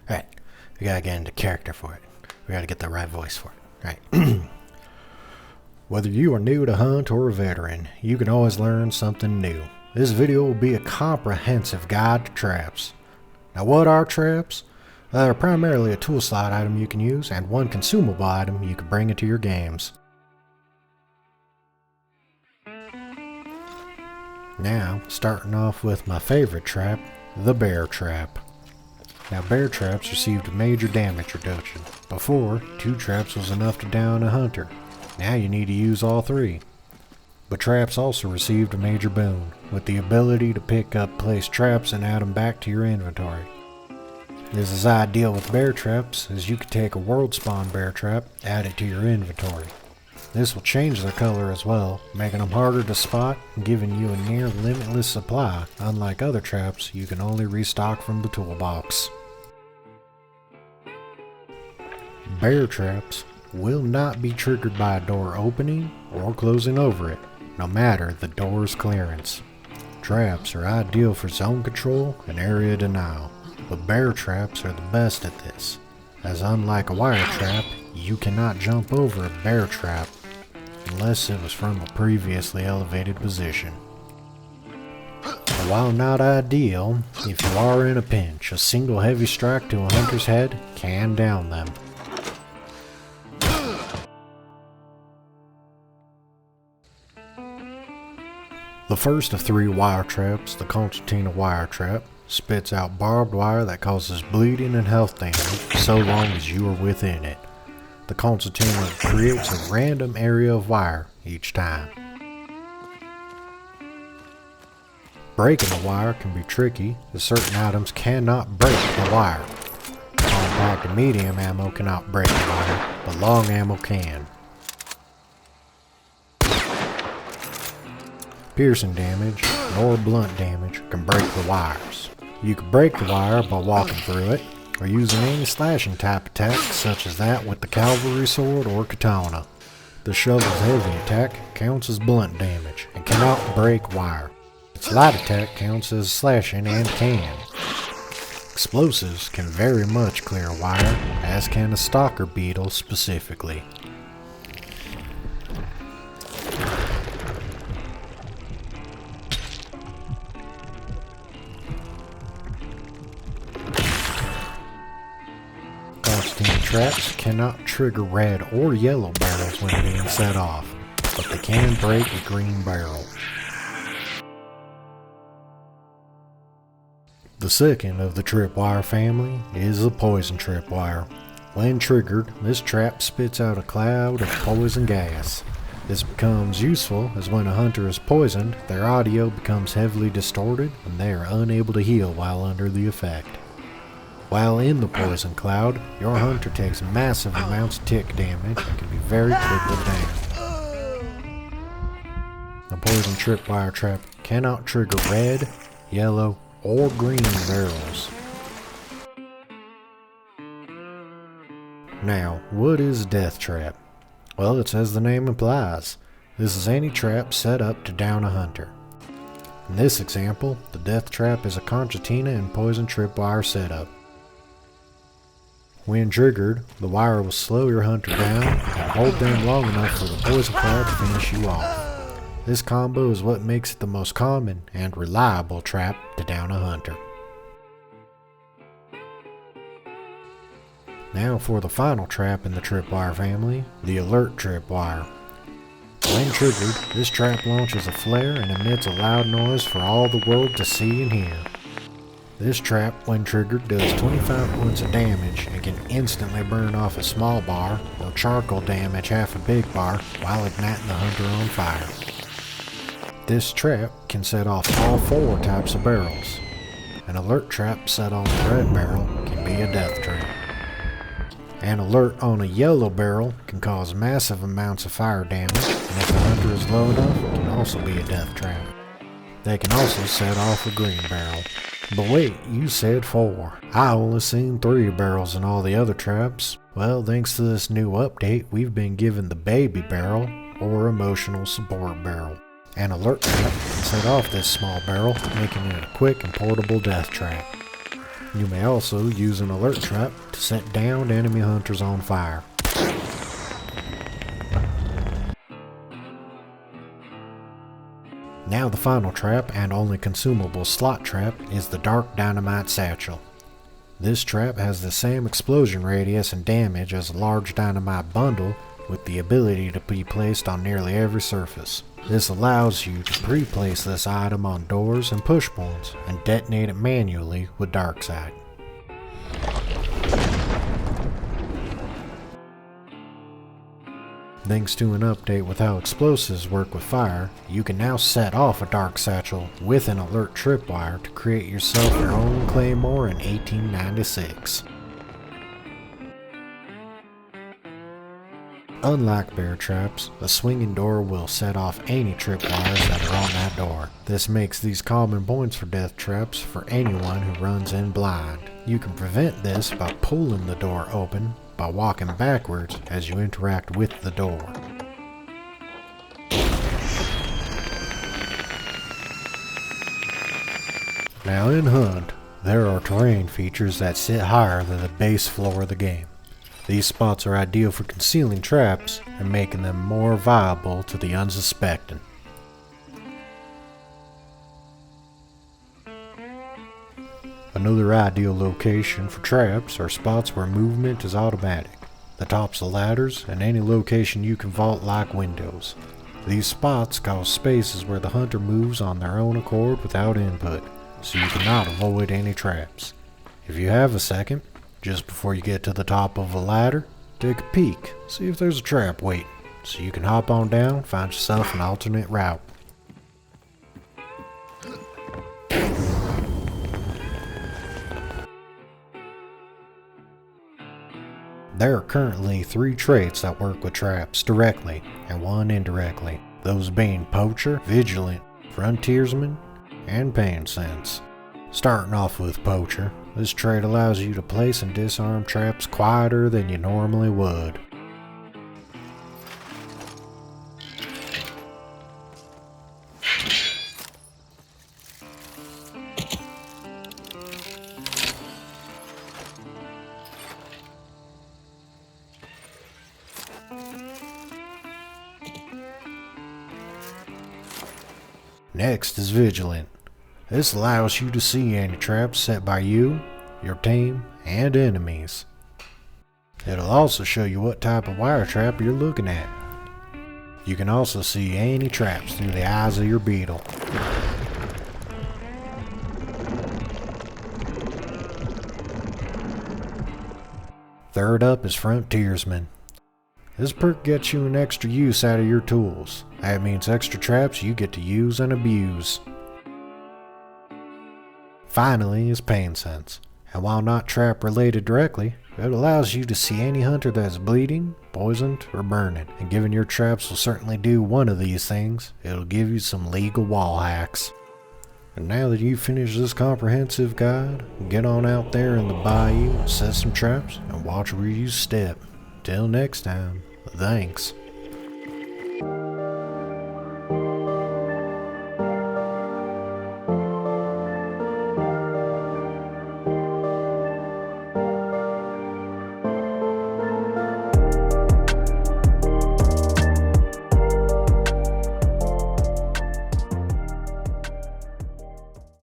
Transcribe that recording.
Alright, we gotta get into character for it. We gotta get the right voice for it. Alright. Whether you are new to hunt or a veteran, you can always learn something new. This video will be a comprehensive guide to traps. Now what are traps? They're primarily a tool slide item you can use and one consumable item you can bring into your games. Now, starting off with my favorite trap, the bear trap. Now bear traps received a major damage reduction. Before, 2 traps was enough to down a hunter. Now you need to use all 3. But traps also received a major boon, with the ability to pick up placed traps and add them back to your inventory. This is ideal with bear traps, as you can take a world spawn bear trap, add it to your inventory. This will change their color as well, making them harder to spot and giving you a near limitless supply. Unlike other traps, you can only restock from the toolbox. Bear traps will not be triggered by a door opening or closing over it, no matter the door's clearance. Traps are ideal for zone control and area denial, but bear traps are the best at this, as unlike a wire trap, you cannot jump over a bear trap unless it was from a previously elevated position. While not ideal, if you are in a pinch, a single heavy strike to a hunter's head can down them. The first of 3 wire traps, the Conq wire trap, spits out barbed wire that causes bleeding and health damage so long as you are within it. The Conq creates a random area of wire each time. Breaking the wire can be tricky, as certain items cannot break the wire. Compact and medium ammo cannot break the wire, but long ammo can. Piercing damage, nor blunt damage can break the wires. You can break the wire by walking through it, or using any slashing type attack such as that with the cavalry sword or katana. The shovel's heavy attack counts as blunt damage and cannot break wire. Its light attack counts as slashing and can. Explosives can very much clear wire, as can a stalker beetle specifically. Traps cannot trigger red or yellow barrels when being set off, but they can break a green barrel. The second of the tripwire family is the poison tripwire. When triggered, this trap spits out a cloud of poison gas. This becomes useful as when a hunter is poisoned, their audio becomes heavily distorted and they are unable to heal while under the effect. While in the poison cloud, your hunter takes massive amounts of tick damage and can be very quickly down. The poison tripwire trap cannot trigger red, yellow, or green barrels. Now, what is a death trap? Well, it's as the name implies. This is any trap set up to down a hunter. In this example, the death trap is a concertina and poison tripwire setup. When triggered, the wire will slow your hunter down and hold them long enough for the poison cloud to finish you off. This combo is what makes it the most common and reliable trap to down a hunter. Now for the final trap in the tripwire family, the alert tripwire. When triggered, this trap launches a flare and emits a loud noise for all the world to see and hear. This trap, when triggered, does 25 points of damage and can instantly burn off a small bar or charcoal damage half a big bar while igniting the hunter on fire. This trap can set off all 4 types of barrels. An alert trap set on a red barrel can be a death trap. An alert on a yellow barrel can cause massive amounts of fire damage, and if the hunter is low enough, it can also be a death trap. They can also set off a green barrel. But wait, you said 4. I only seen 3 barrels in all the other traps. Well, thanks to this new update, we've been given the baby barrel, or emotional support barrel. An alert trap can set off this small barrel, making it a quick and portable death trap. You may also use an alert trap to set downed enemy hunters on fire. Now the final trap and only consumable slot trap is the Dark Dynamite Satchel. This trap has the same explosion radius and damage as a large dynamite bundle, with the ability to be placed on nearly every surface. This allows you to pre-place this item on doors and push points and detonate it manually with Darksight. Thanks to an update with how explosives work with fire, you can now set off a dark satchel with an alert tripwire to create yourself your own claymore in 1896. Unlike bear traps, a swinging door will set off any tripwires that are on that door. This makes these common points for death traps for anyone who runs in blind. You can prevent this by pulling the door open by walking backwards as you interact with the door. Now in Hunt, there are terrain features that sit higher than the base floor of the game. These spots are ideal for concealing traps and making them more viable to the unsuspecting. Another ideal location for traps are spots where movement is automatic, the tops of ladders, and any location you can vault like windows. These spots cause spaces where the hunter moves on their own accord without input, so you cannot avoid any traps. If you have a second, just before you get to the top of a ladder, take a peek, see if there's a trap waiting, so you can hop on down and find yourself an alternate route. There are currently 3 traits that work with traps directly and 1 indirectly, those being Poacher, Vigilant, Frontiersman, and Pain Sense. Starting off with Poacher, this trait allows you to place and disarm traps quieter than you normally would. Next is Vigilant. This allows you to see any traps set by you, your team, and enemies. It'll also show you what type of wire trap you're looking at. You can also see any traps through the eyes of your beetle. Third up is Frontiersman. This perk gets you an extra use out of your tools. That means extra traps you get to use and abuse. Finally is Pain Sense, and while not trap related directly, it allows you to see any hunter that is bleeding, poisoned, or burning, and given your traps will certainly do one of these things, it'll give you some legal wall hacks. And now that you've finished this comprehensive guide, get on out there in the bayou, set some traps, and watch where you step. Till next time, thanks.